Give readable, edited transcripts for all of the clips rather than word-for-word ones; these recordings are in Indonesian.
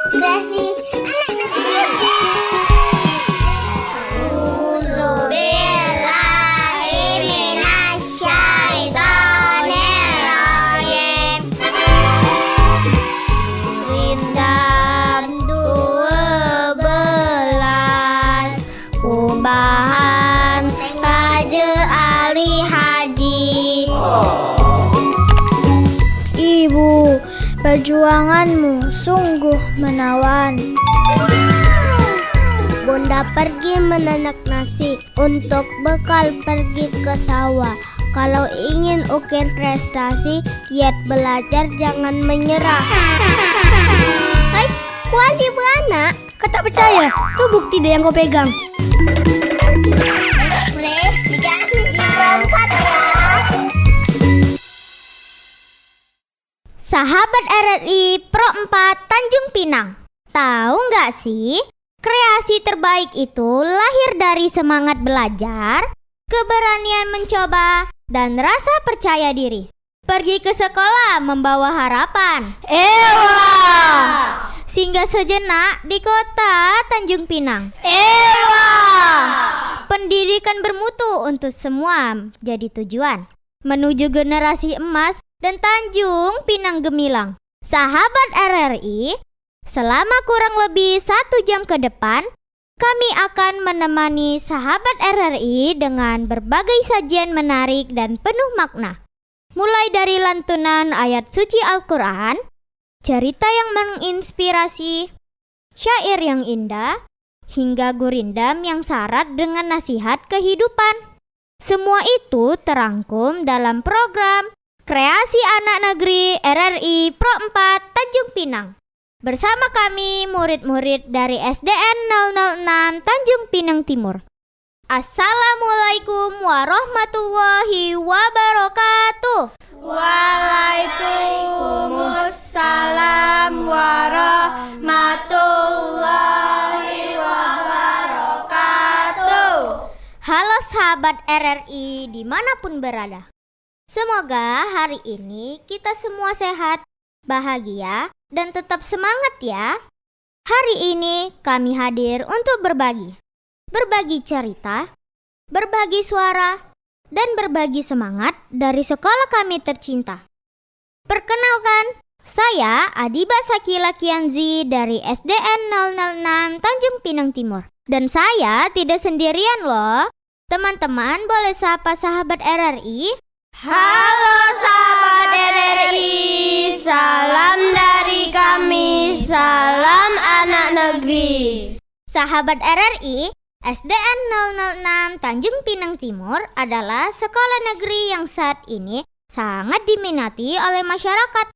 Kreasi Anak Negeri. Perjuanganmu sungguh menawan. Bunda pergi menanak nasi untuk bekal pergi ke sawah. Kalau ingin ukir prestasi, giat belajar jangan menyerah. Hai, kuali beranak. Kau tak percaya? Tuh bukti deh yang kau pegang. Ekspresi jangan diperompat ya. Sahabat RRI Pro 4 Tanjung Pinang. Tahu nggak sih, kreasi terbaik itu lahir dari semangat belajar, keberanian mencoba, dan rasa percaya diri. Pergi ke sekolah membawa harapan. Ewa! Singgah sejenak di kota Tanjung Pinang. Ewa! Pendidikan bermutu untuk semua jadi tujuan. Menuju generasi emas dan Tanjung Pinang gemilang. Sahabat RRI, selama kurang lebih 1 jam ke depan, kami akan menemani sahabat RRI dengan berbagai sajian menarik dan penuh makna. Mulai dari lantunan ayat suci Al-Quran, cerita yang menginspirasi, syair yang indah, hingga gurindam yang syarat dengan nasihat kehidupan. Semua itu terangkum dalam program Kreasi Anak Negeri RRI Pro 4 Tanjung Pinang. Bersama kami murid-murid dari SDN 006 Tanjung Pinang Timur. Assalamualaikum warahmatullahi wabarakatuh. Waalaikumsalam warahmatullahi wabarakatuh. Halo sahabat RRI dimanapun berada. Semoga hari ini kita semua sehat, bahagia, dan tetap semangat ya. Hari ini kami hadir untuk berbagi cerita, berbagi suara, dan berbagi semangat dari sekolah kami tercinta. Perkenalkan, saya Adiba Sakila Kianzi dari SDN 006 Tanjung Pinang Timur. Dan saya tidak sendirian loh. Teman-teman boleh sapa sahabat RRI. Halo sahabat RRI, salam dari kami, salam anak negeri. Sahabat RRI, SDN 006 Tanjung Pinang Timur adalah sekolah negeri yang saat ini sangat diminati oleh masyarakat.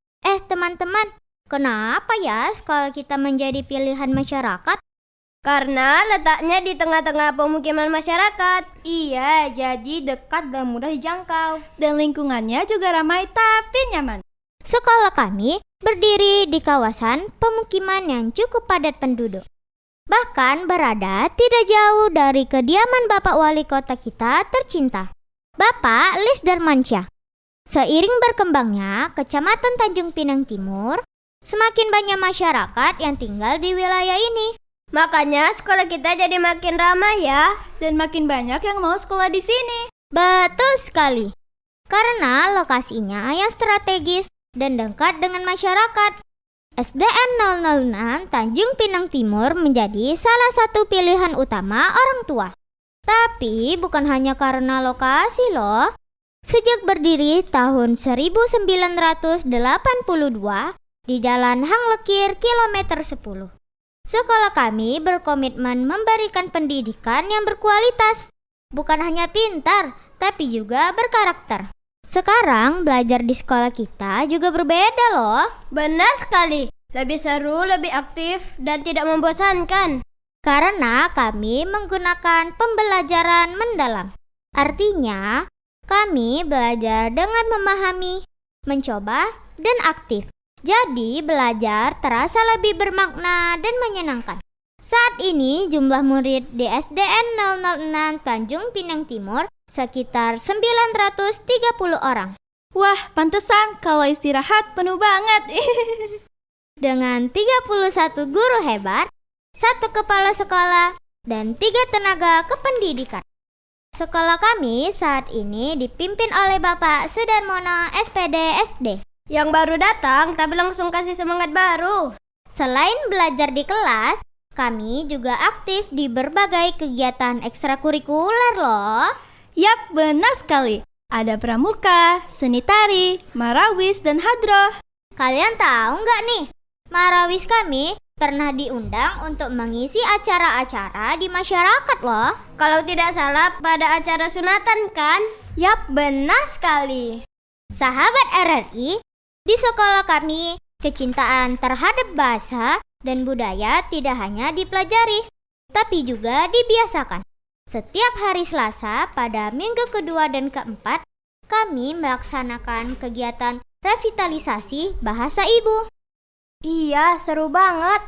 Teman-teman, kenapa ya sekolah kita menjadi pilihan masyarakat? Karena letaknya di tengah-tengah pemukiman masyarakat. Iya, jadi dekat dan mudah dijangkau. Dan lingkungannya juga ramai tapi nyaman. Sekolah kami berdiri di kawasan pemukiman yang cukup padat penduduk. Bahkan berada tidak jauh dari kediaman Bapak Wali Kota kita tercinta, Bapak Lis Darmansyah. Seiring berkembangnya Kecamatan Tanjung Pinang Timur, semakin banyak masyarakat yang tinggal di wilayah ini. Makanya sekolah kita jadi makin ramai ya. Dan makin banyak yang mau sekolah di sini. Betul sekali. Karena lokasinya yang strategis dan dekat dengan masyarakat. SDN 006 Tanjung Pinang Timur menjadi salah satu pilihan utama orang tua. Tapi bukan hanya karena lokasi loh. Sejak berdiri tahun 1982 di Jalan Hang Lekir kilometer 10. Sekolah kami berkomitmen memberikan pendidikan yang berkualitas. Bukan hanya pintar, tapi juga berkarakter. Sekarang belajar di sekolah kita juga berbeda loh. Benar sekali, lebih seru, lebih aktif, dan tidak membosankan. Karena kami menggunakan pembelajaran mendalam. Artinya, kami belajar dengan memahami, mencoba, dan aktif. Jadi belajar terasa lebih bermakna dan menyenangkan. Saat ini jumlah murid di SDN 006 Tanjung Pinang Timur sekitar 930 orang. Wah, pantesan kalau istirahat penuh banget. dengan 31 guru hebat, 1 kepala sekolah, dan 3 tenaga kependidikan. Sekolah kami saat ini dipimpin oleh Bapak Sudarmono SPD SD. Yang baru datang tapi langsung kasih semangat baru. Selain belajar di kelas, kami juga aktif di berbagai kegiatan ekstrakurikuler loh. Yap, benar sekali. Ada pramuka, seni tari, marawis, dan hadroh. Kalian tahu nggak nih, marawis kami pernah diundang untuk mengisi acara-acara di masyarakat loh. Kalau tidak salah pada acara sunatan kan? Yap, benar sekali. Sahabat RRI, di sekolah kami, kecintaan terhadap bahasa dan budaya tidak hanya dipelajari, tapi juga dibiasakan. Setiap hari Selasa pada minggu kedua dan keempat, kami melaksanakan kegiatan revitalisasi bahasa ibu. Iya, seru banget.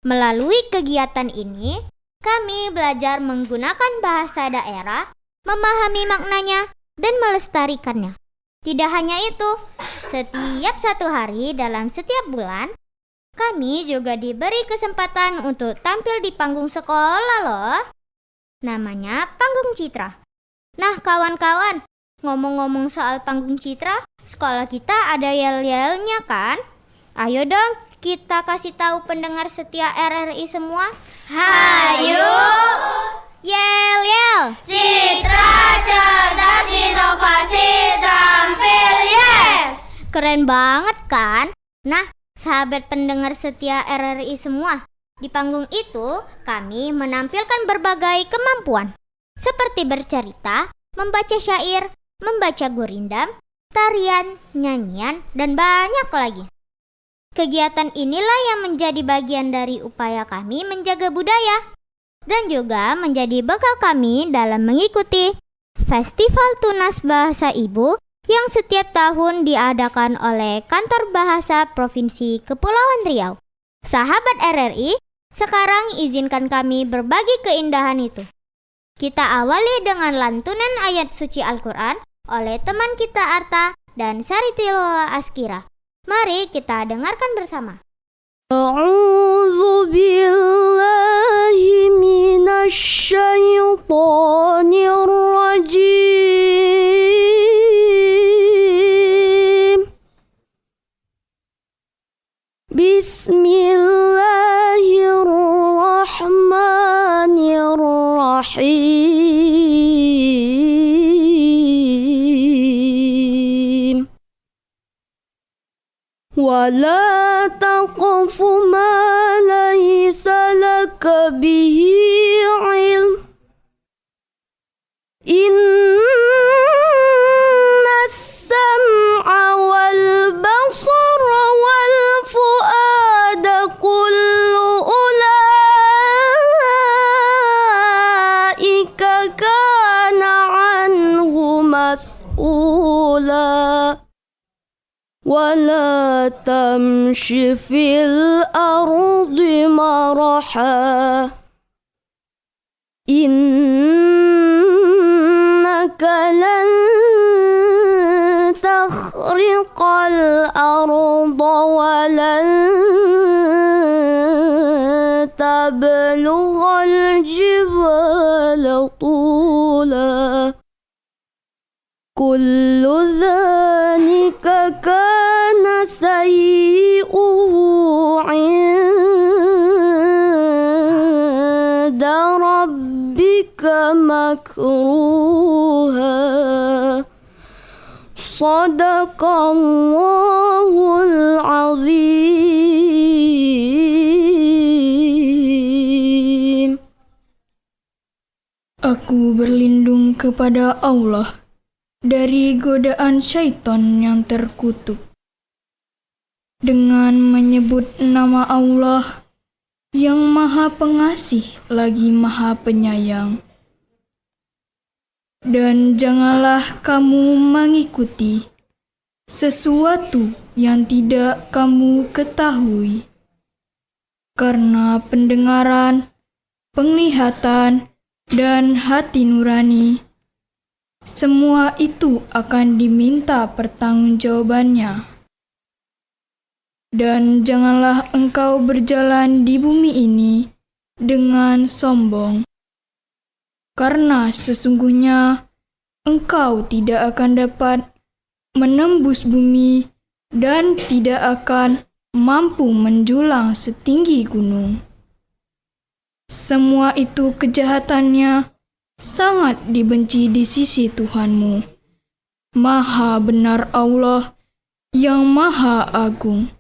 Melalui kegiatan ini, kami belajar menggunakan bahasa daerah, memahami maknanya, dan melestarikannya. Tidak hanya itu, setiap 1 hari dalam setiap bulan, kami juga diberi kesempatan untuk tampil di panggung sekolah loh. Namanya Panggung Citra. Nah kawan-kawan, ngomong-ngomong soal Panggung Citra, sekolah kita ada yel-yelnya kan? Ayo dong, kita kasih tahu pendengar setia RRI semua. Hayu! Yel-yel! Citra cerdas inovasi tampil yes! Keren banget kan? Nah, sahabat pendengar setia RRI semua, di panggung itu kami menampilkan berbagai kemampuan, seperti bercerita, membaca syair, membaca gurindam, tarian, nyanyian, dan banyak lagi. Kegiatan inilah yang menjadi bagian dari upaya kami menjaga budaya dan juga menjadi bekal kami dalam mengikuti Festival Tunas Bahasa Ibu yang setiap tahun diadakan oleh Kantor Bahasa Provinsi Kepulauan Riau. Sahabat RRI, sekarang izinkan kami berbagi keindahan itu. Kita awali dengan lantunan ayat suci Al-Quran oleh teman kita Arta dan Saritiloa Askira. Mari kita dengarkan bersama. A'udzu billahi minasy syaithanir rajim. Bismillahirrahmanirrahim. ولا تقف ما ليس لك به علم إن السمع والبصر والفؤاد كل أولئك كان عنه مسؤولا ولا تمش في الأرض مرحا إنك لن تخرق الأرض ولن تبلغ الجبال طولا كل ذلك كان سيئه عند ربك مكروها صدق الله العظيم. Aku berlindung kepada Allah dari godaan syaitan yang terkutuk. Dengan menyebut nama Allah yang Maha Pengasih lagi Maha Penyayang. Dan janganlah kamu mengikuti sesuatu yang tidak kamu ketahui, karena pendengaran, penglihatan, dan hati nurani semua itu akan diminta pertanggungjawabannya. Dan janganlah engkau berjalan di bumi ini dengan sombong, karena sesungguhnya engkau tidak akan dapat menembus bumi dan tidak akan mampu menjulang setinggi gunung. Semua itu kejahatannya sangat dibenci di sisi Tuhanmu, Maha benar Allah yang Maha Agung.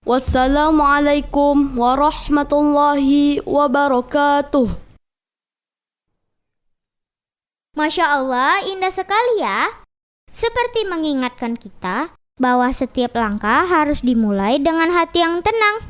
Wassalamualaikum warahmatullahi wabarakatuh. Masya Allah, indah sekali ya. Seperti mengingatkan kita bahwa setiap langkah harus dimulai dengan hati yang tenang.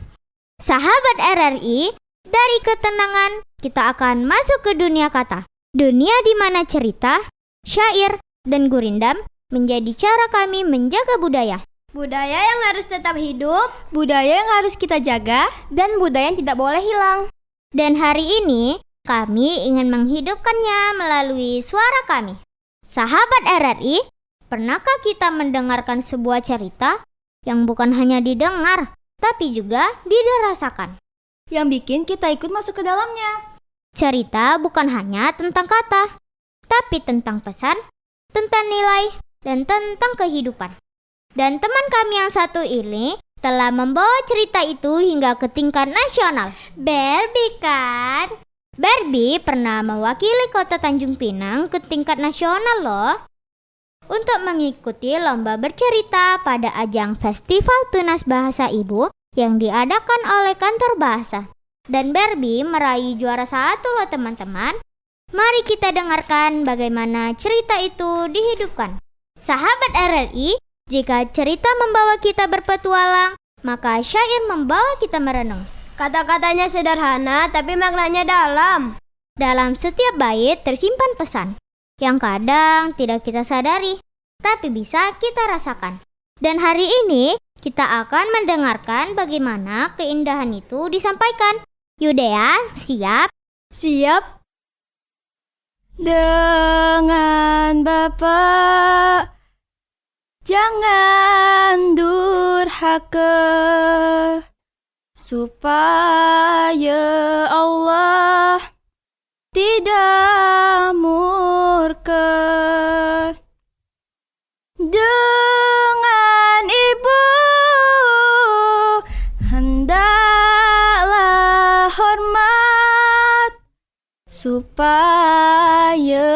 Sahabat RRI, dari ketenangan kita akan masuk ke dunia kata. Dunia di mana cerita, syair, dan gurindam menjadi cara kami menjaga budaya. Budaya yang harus tetap hidup Budaya yang harus kita jaga. dan budaya yang tidak boleh hilang. Dan hari ini kami ingin menghidupkannya melalui suara kami. Sahabat RRI, pernahkah kita mendengarkan sebuah cerita yang bukan hanya didengar, tapi juga dirasakan? Yang bikin kita ikut masuk ke dalamnya. Cerita bukan hanya tentang kata, tapi tentang pesan, tentang nilai, dan tentang kehidupan. Dan teman kami yang satu ini telah membawa cerita itu hingga ke tingkat nasional. Barbie kan? Barbie pernah mewakili kota Tanjung Pinang ke tingkat nasional loh, untuk mengikuti lomba bercerita pada ajang Festival Tunas Bahasa Ibu yang diadakan oleh kantor bahasa. Dan Barbie meraih juara 1 loh teman-teman. Mari kita dengarkan bagaimana cerita itu dihidupkan. Sahabat RRI, jika cerita membawa kita berpetualang, maka syair membawa kita merenung. Kata-katanya sederhana tapi maknanya dalam. Dalam setiap bait tersimpan pesan yang kadang tidak kita sadari, tapi bisa kita rasakan. Dan hari ini kita akan mendengarkan bagaimana keindahan itu disampaikan. Yudea, siap? Siap? Dengan Bapa jangan durhaka, supaya Allah tidak murka. Dengan ibu hendaklah hormat, supaya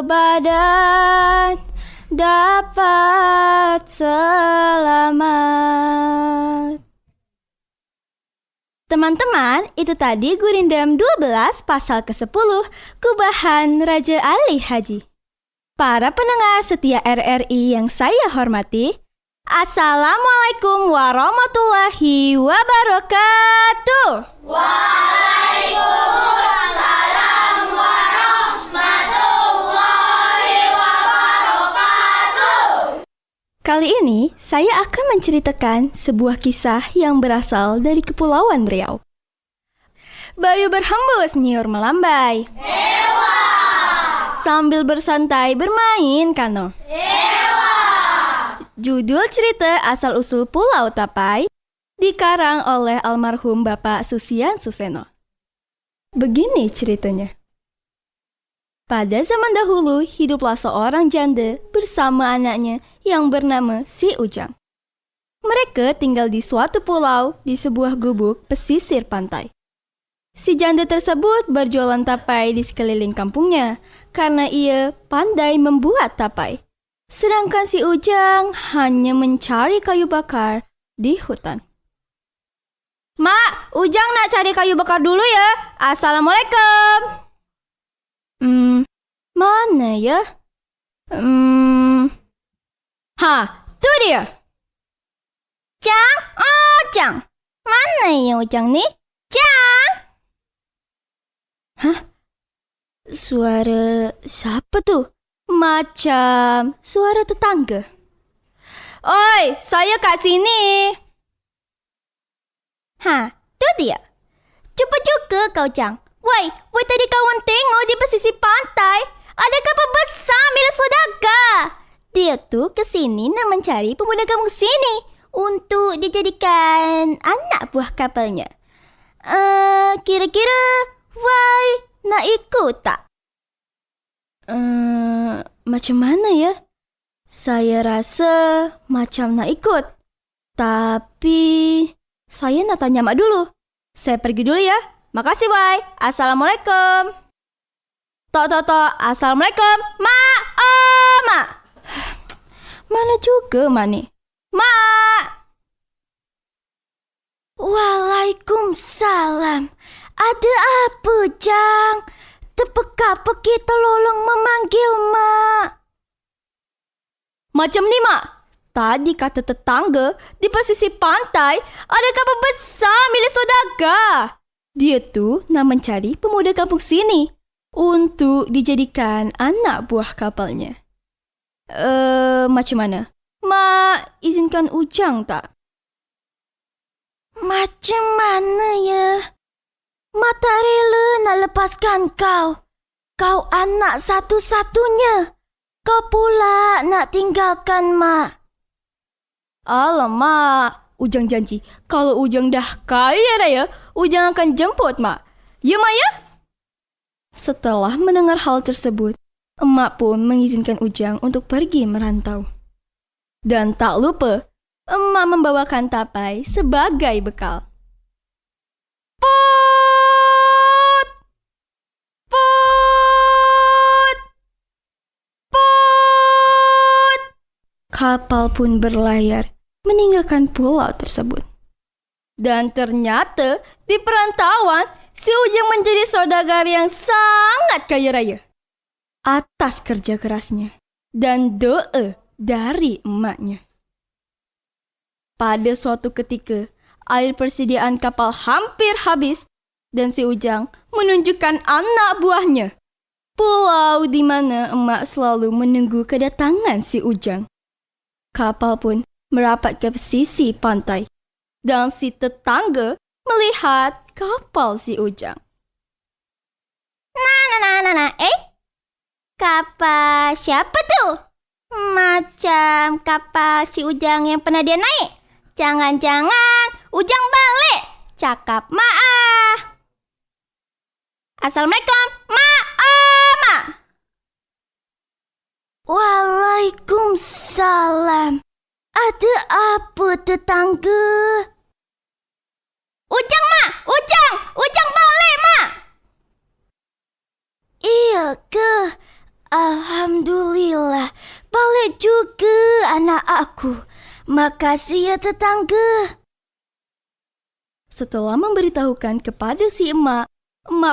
badan dapat selamat. Teman-teman, itu tadi Gurindam 12 pasal ke-10, Kubahan Raja Ali Haji. Para pendengar setia RRI yang saya hormati, Assalamualaikum warahmatullahi wabarakatuh. Waalaikumsalam warahmatullahi wabarakatuh. Kali ini saya akan menceritakan sebuah kisah yang berasal dari Kepulauan Riau. Bayu berhembus nyiur melambai. Ewa. Sambil bersantai bermain kano. Ewa. Judul cerita asal-usul Pulau Tapai dikarang oleh almarhum Bapak Susian Suseno. Begini ceritanya. Pada zaman dahulu, hiduplah seorang janda bersama anaknya yang bernama Si Ujang. Mereka tinggal di suatu pulau di sebuah gubuk pesisir pantai. Si janda tersebut berjualan tapai di sekeliling kampungnya karena ia pandai membuat tapai. Sedangkan si Ujang hanya mencari kayu bakar di hutan. Mak, Ujang nak cari kayu bakar dulu ya. Assalamualaikum. Mana ya? Tu dia. Cang, oh Cang. Mana ya Ujang nih? Cang. Hah? Suara siapa tuh? Macam suara tetangga. Oi, saya kat sini. Tu dia. Cepat juga kau Cang. Woi, tadi kawan tengok di pesisir pantai. Ada kapal besar milik saudara. Dia tuh kesini nak mencari pemuda kampung sini. untuk dijadikan anak buah kapalnya. Kira-kira Wai nak ikut tak? Macam mana ya? Saya rasa macam nak ikut. Tapi saya nak tanya Mak dulu. Saya pergi dulu ya. Makasih, Wai. Assalamualaikum. Tok. Assalamualaikum. Mak. Oh, Mak. Mana juga Mak ni? Mak. Waalaikumsalam. Ada apa, Jang? Terpekak pergi tolong memanggil Mak. Macam ni, Mak. Tadi kata tetangga di pesisir pantai ada kapal besar milik saudagar. Dia tu nak mencari pemuda kampung sini untuk dijadikan anak buah kapalnya. Macam mana? Mak izinkan Ujang tak? Macam mana ya? Mak tak rela nak lepaskan kau. Kau anak satu-satunya. Kau pula nak tinggalkan Mak. Alamak, Ujang janji kalau Ujang dah kaya raya, Ujang akan jemput Mak. Ya, Mak ya? Setelah mendengar hal tersebut, Emak pun mengizinkan Ujang untuk pergi merantau. Dan tak lupa, Emak membawakan tapai sebagai bekal. Put! Put! Put! Kapal pun berlayar meninggalkan pulau tersebut. Dan ternyata di perantauan, si Ujang menjadi saudagar yang sangat kaya raya. Atas kerja kerasnya dan doa dari emaknya. Pada suatu ketika, air persediaan kapal hampir habis dan si Ujang menunjukkan anak buahnya. Pulau di mana emak selalu menunggu kedatangan si Ujang. Kapal pun merapat ke pesisir pantai dan si tetangga melihat kapal si Ujang. Nah. Kapal siapa tu? Macam kapal si Ujang yang pernah dia naik. Jangan-jangan Ujang balik. Cakap Mak. Assalamualaikum. Mak. Mak. Waalaikumsalam. Ada apa, tetangga? Ujang, Mak. Ujang balik, Mak. Iya ke? Alhamdulillah. Balik juga anak aku. Makasih ya, tetangga. Setelah memberitahukan kepada si emak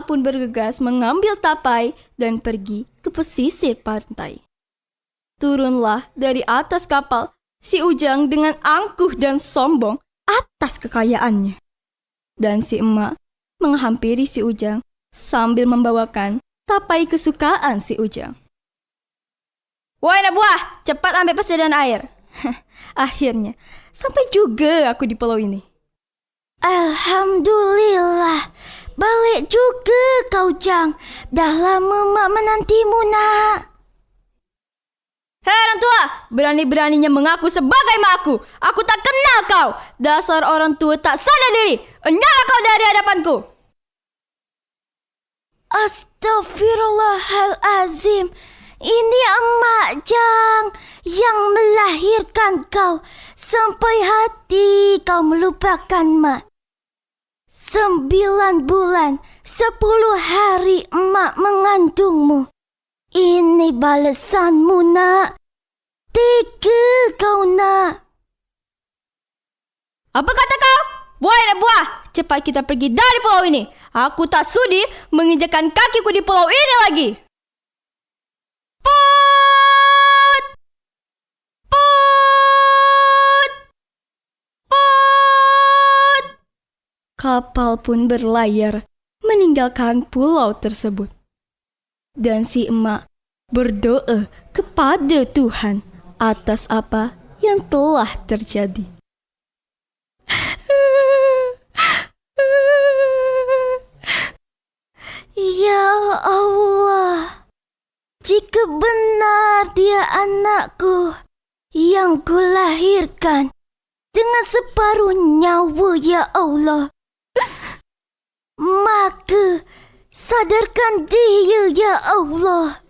pun bergegas mengambil tapai dan pergi ke pesisir pantai. Turunlah dari atas kapal si Ujang dengan angkuh dan sombong atas kekayaannya. Dan si emak menghampiri si Ujang sambil membawakan tapai kesukaan si Ujang. Woi anak buah, cepat ambil persediaan air. Akhirnya, sampai juga aku di pulau ini. Alhamdulillah. Balik juga kau, Jang. Dah lama Mak menantimu, nak. Hei orang tua, berani-beraninya mengaku sebagai makku. Aku tak kenal kau. Dasar orang tua tak sadar diri. Enyahlah kau dari hadapanku. Astaghfirullahalazim. Ini emak Jang yang melahirkan kau. Sampai hati kau melupakan Mak. 9 bulan, 10 hari emak mengandungmu. Ini balasanmu, nak. Tega kau, nak. Apa kata kau? Wahai anak buah, cepat kita pergi dari pulau ini. Aku tak sudi menginjakkan kakiku di pulau ini lagi. Put! Put! Put! Kapal pun berlayar meninggalkan pulau tersebut. Dan si emak berdoa kepada Tuhan atas apa yang telah terjadi. Ya Allah, jika benar dia anakku yang kulahirkan, dengan separuh nyawa, ya Allah. Maka sadarkan dia, ya Allah.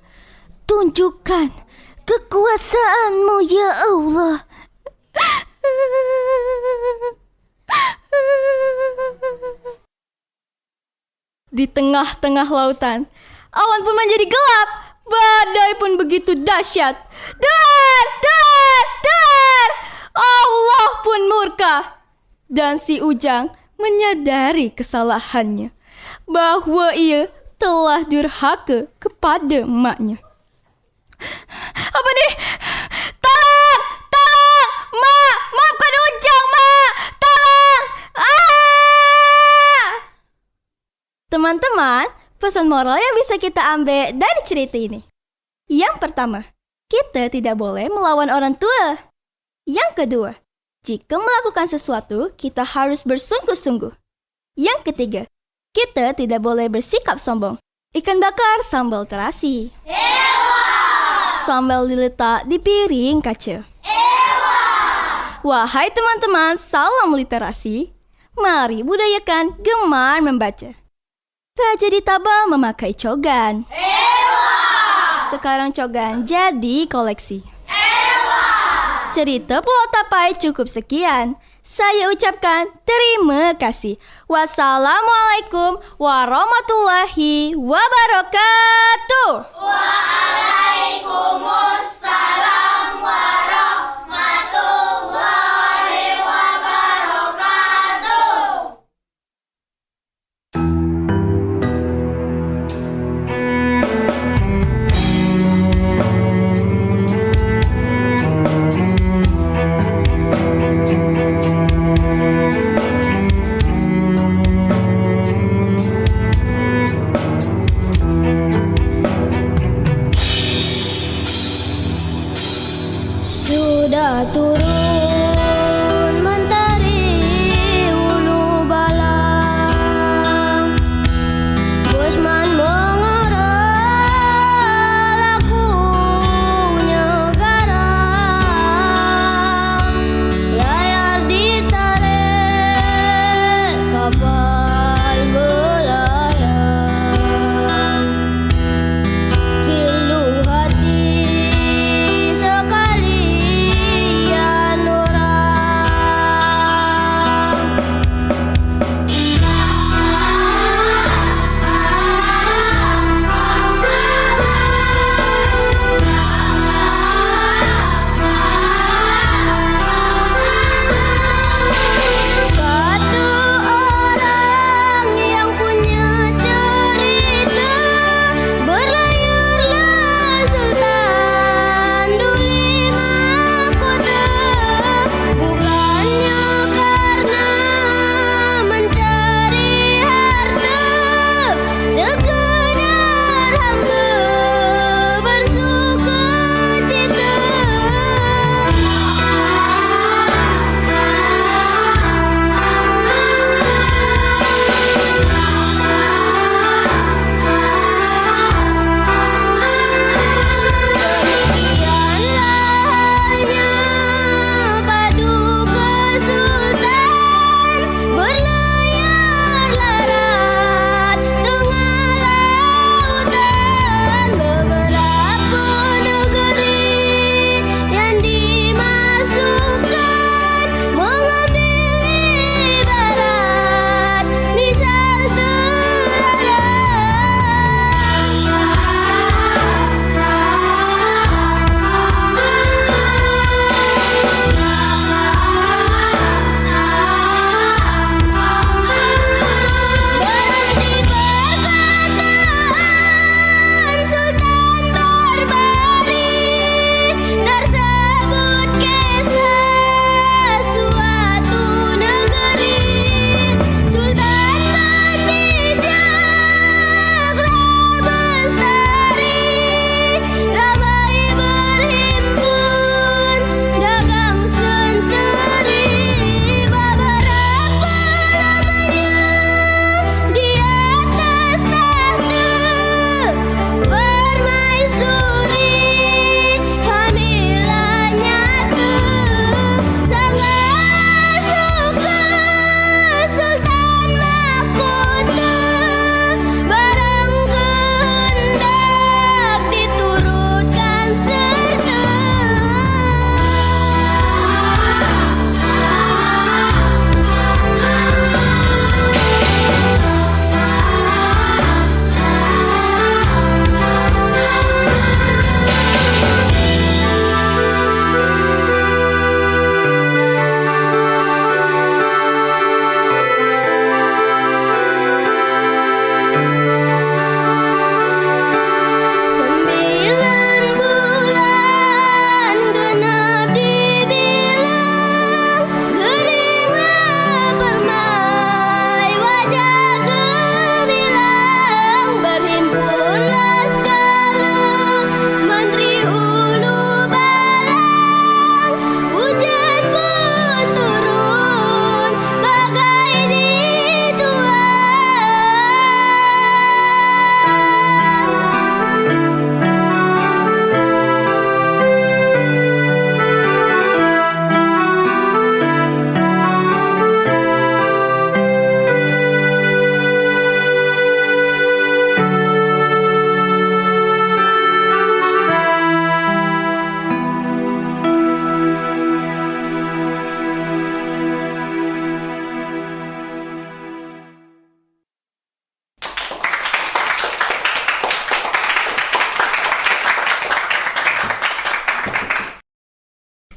Tunjukkan kekuasaanmu, ya Allah. Di tengah-tengah lautan, awan pun menjadi gelap. Badai pun begitu dahsyat. Dar! Allah pun murka. Dan si Ujang menyadari kesalahannya, bahwa ia telah durhaka kepada emaknya. Apa nih? Tolong! Mak! Maafkan Ujang, Mak! Tolong! Teman-teman, pesan moral yang bisa kita ambil dari cerita ini. Yang pertama, kita tidak boleh melawan orang tua. Yang kedua, jika melakukan sesuatu, kita harus bersungguh-sungguh. Yang ketiga, kita tidak boleh bersikap sombong. Ikan bakar sambal terasi. Sambal diletak di piring kaca. Wahai teman-teman, salam literasi. Mari budayakan gemar membaca. Raja di Tabal memakai cogan. Sekarang cogan jadi koleksi. Cerita Pulau Tapai cukup sekian. Saya ucapkan terima kasih. Wassalamualaikum warahmatullahi wabarakatuh. Waalaikumsalam warahmatullahi wabarakatuh.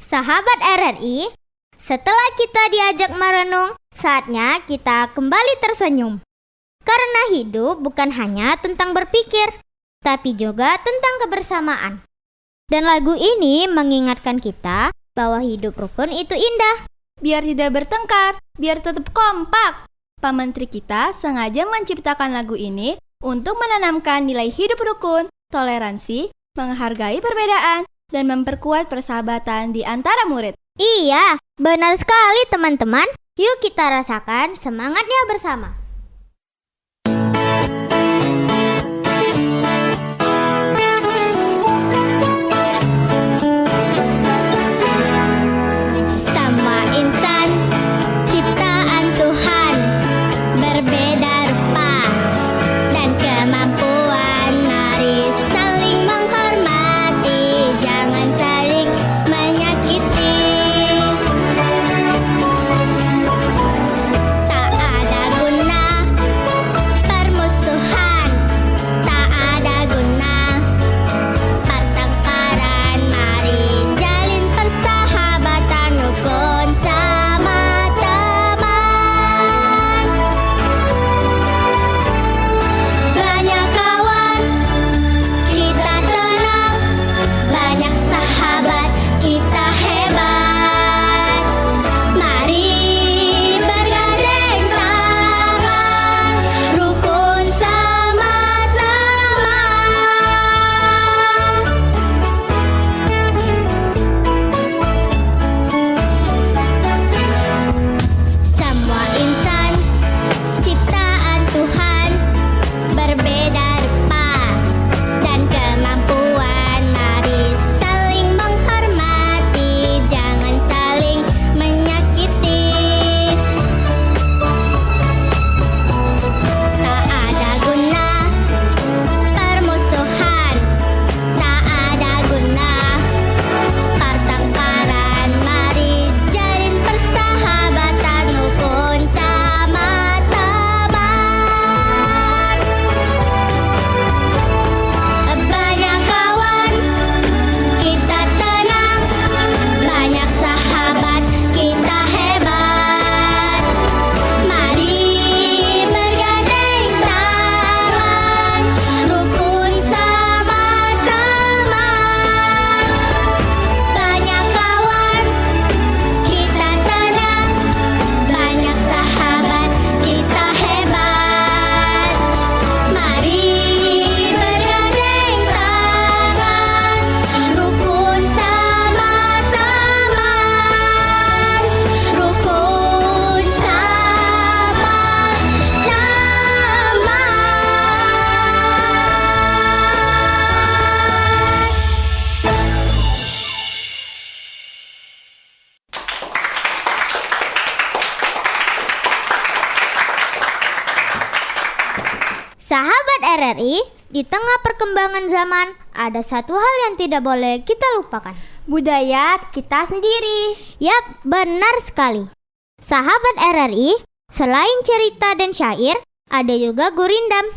Sahabat RRI, setelah kita diajak merenung, saatnya kita kembali tersenyum. Karena hidup bukan hanya tentang berpikir, tapi juga tentang kebersamaan. Dan lagu ini mengingatkan kita bahwa hidup rukun itu indah. Biar tidak bertengkar, biar tetap kompak. Pak Menteri kita sengaja menciptakan lagu ini untuk menanamkan nilai hidup rukun, toleransi, menghargai perbedaan, dan memperkuat persahabatan di antara murid. Iya, benar sekali teman-teman. Yuk kita rasakan semangatnya bersama. Sama insan ciptaan Tuhan, berbeda rupa dan kemampuan. Mari saling menghormati, jangan saling menyakiti. Tak ada guna permusuhan, tak ada guna pertengkaran. Mari jalin persahabatan rukun sama teman. Banyak kawan, kita tenang. Banyak sahabat, kita hebat. Mari bergandeng tangan, rukun sama teman. Semua insan ciptaan Tuhan, berbeda rupa dan kemampuan. Mari saling menghormati, jangan saling menyakiti. Tak ada guna permusuhan, tak ada guna pertengkaran. Mari jalin persahabatan rukun sama teman. Banyak kawan, kita tenang. Banyak sahabat, kita hebat. Mari bergandeng tangan, rukun sama teman. Banyak kawan, kita tenang. Banyak sahabat, kita hebat. Mari bergandeng tangan, rukun sama teman. Rukun sama teman. Sahabat RRI, di tengah perkembangan zaman, ada satu hal yang tidak boleh kita lupakan. Budaya kita sendiri. Yap, benar sekali. Sahabat RRI, selain cerita dan syair, ada juga gurindam.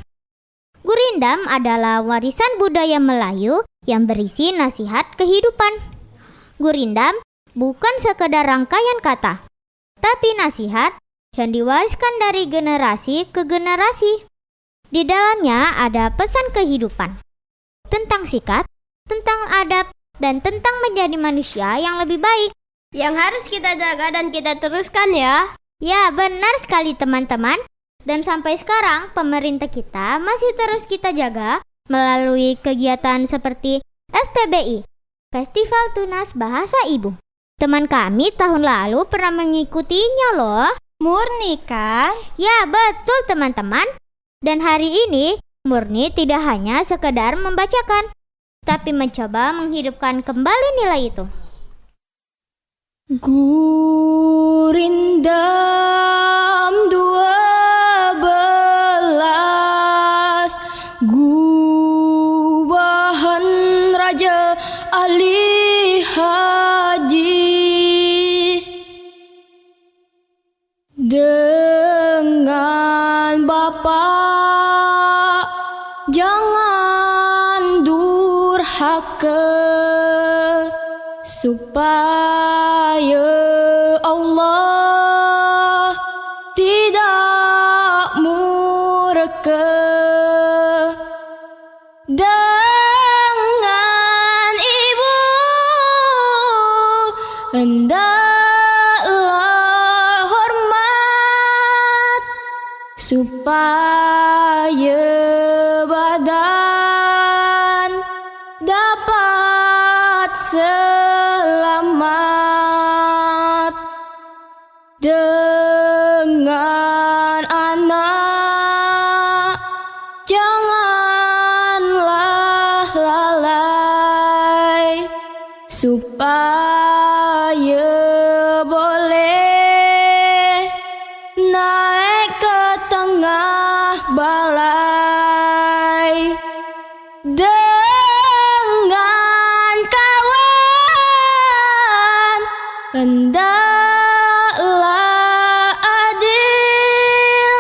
Gurindam adalah warisan budaya Melayu yang berisi nasihat kehidupan. Gurindam bukan sekedar rangkaian kata, tapi nasihat yang diwariskan dari generasi ke generasi. Di dalamnya ada pesan kehidupan, tentang sikap, tentang adab, dan tentang menjadi manusia yang lebih baik. Yang harus kita jaga dan kita teruskan ya. Ya, benar sekali teman-teman. Dan sampai sekarang pemerintah kita masih terus kita jaga melalui kegiatan seperti FTBI, Festival Tunas Bahasa Ibu. Teman kami tahun lalu pernah mengikutinya loh. Murni kan? Ya, betul teman-teman. Dan hari ini Murni tidak hanya sekedar membacakan, tapi mencoba menghidupkan kembali nilai itu. Gurindam 12, gubahan Raja Ali Haji, dengan Bapak jangan durhaka, supaya Allah tidak murka dengan ibu, hendaklah hormat supaya badan dapat selamat. Dengan anak janganlah lalai supaya boleh naik ke tengah balai. Dengan kawan hendaklah adil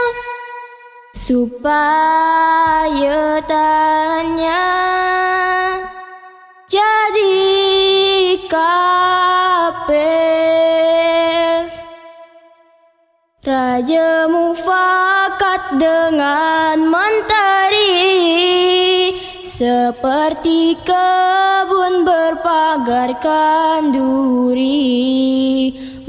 supaya tanya jadi kafir. Raja mufakat dengan menteri seperti kebun berpagarkan duri.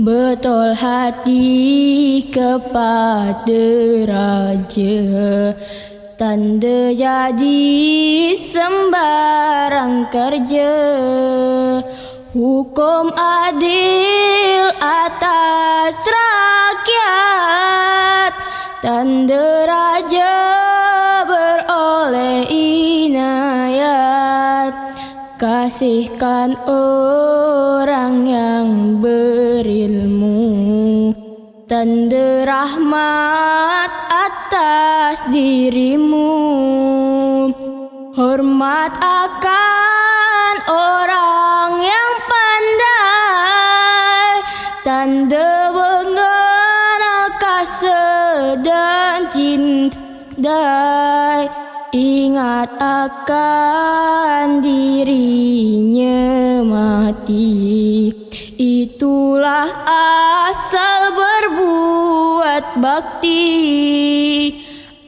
Betul hati kepada raja, tanda jadi sembarang kerja. Hukum adil atas rakyat, tanda raja beroleh inayat. Kasihkan orang yang berilmu, tanda rahmat atas dirimu. Hormat akan orang yang pandai, tanda mengenal kasih dan cintai. Ingat akan dirinya mati, itulah asal berbuat bakti.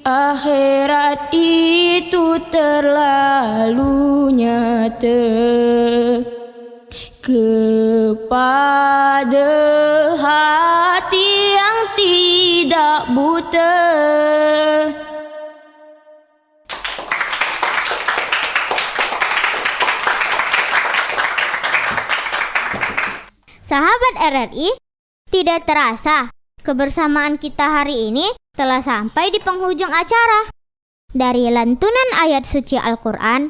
Akhirat itu terlalu nyata kepada hati yang tidak buta. Sahabat RRI, tidak terasa kebersamaan kita hari ini telah sampai di penghujung acara. Dari lantunan ayat suci Al-Quran,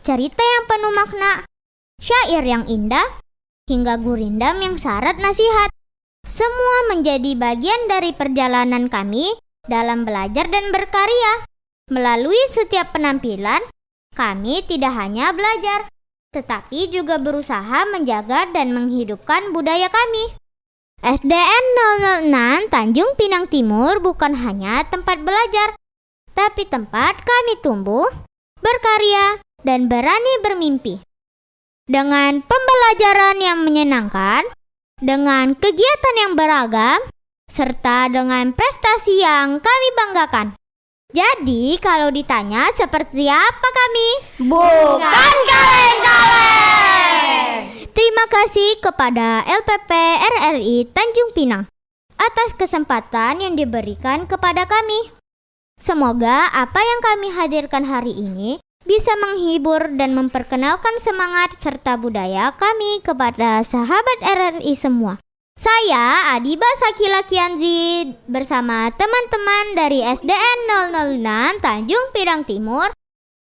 cerita yang penuh makna, syair yang indah, hingga gurindam yang syarat nasihat, semua menjadi bagian dari perjalanan kami dalam belajar dan berkarya. Melalui setiap penampilan, kami tidak hanya belajar, tetapi juga berusaha menjaga dan menghidupkan budaya kami. SDN 006 Tanjung Pinang Timur bukan hanya tempat belajar, tapi tempat kami tumbuh, berkarya, dan berani bermimpi. Dengan pembelajaran yang menyenangkan, dengan kegiatan yang beragam, serta dengan prestasi yang kami banggakan. Jadi, kalau ditanya seperti apa kami? Bukan kaleng-kaleng. Terima kasih kepada LPP RRI Tanjung Pinang atas kesempatan yang diberikan kepada kami. Semoga apa yang kami hadirkan hari ini bisa menghibur dan memperkenalkan semangat serta budaya kami kepada sahabat RRI semua. Saya Adiba Sakila Kianzi bersama teman-teman dari SDN 006 Tanjung Pinang Timur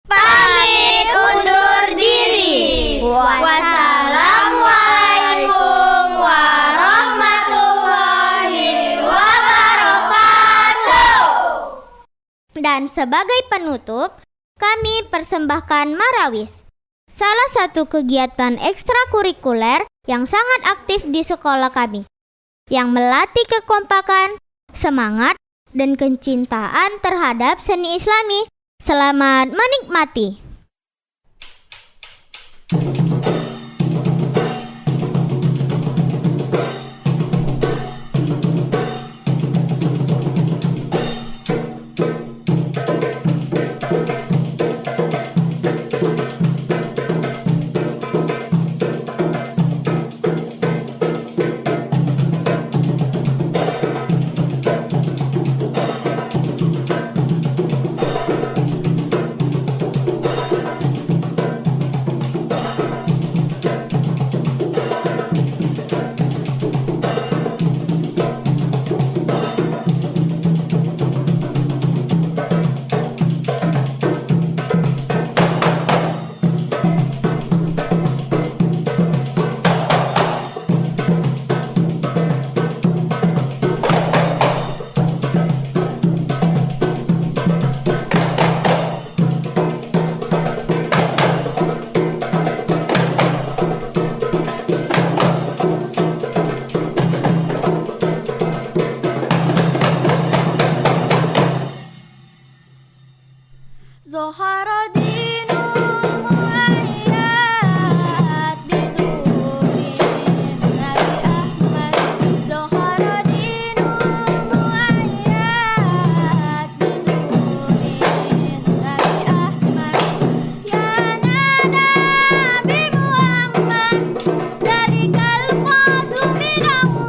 Pamit undur diri. Wassalamualaikum warahmatullahi wabarakatuh. Dan sebagai penutup, kami persembahkan Marawis, salah satu kegiatan ekstrakurikuler yang sangat aktif di sekolah kami, yang melatih kekompakan, semangat, dan kecintaan terhadap seni Islami. Selamat menikmati. Zohara dinul muayyad binurin Nabi Ahmad. Zohara dinul muayyad binurin Nabi Ahmad. Ya Nabi Muhammad, zalikal fadlu minallah.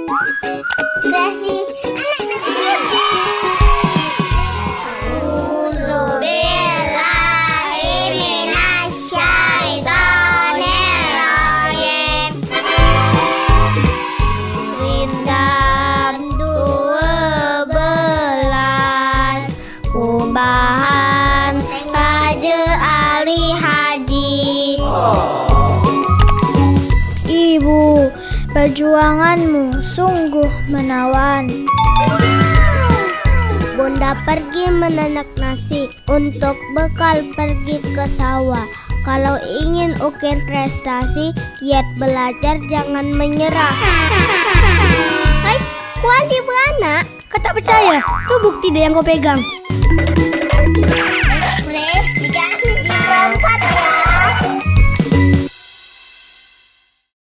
Kreasi anak negeri. Rindam 12 Kubahan Raja Ali Haji. Ibu, perjuanganmu sungguh menawan. Bunda pergi menanak nasi untuk bekal pergi ke sawah. Kalau ingin ukir prestasi, giat belajar jangan menyerah. Hai, kuali beranak. Kau tak percaya? Tuh bukti deh yang kau pegang.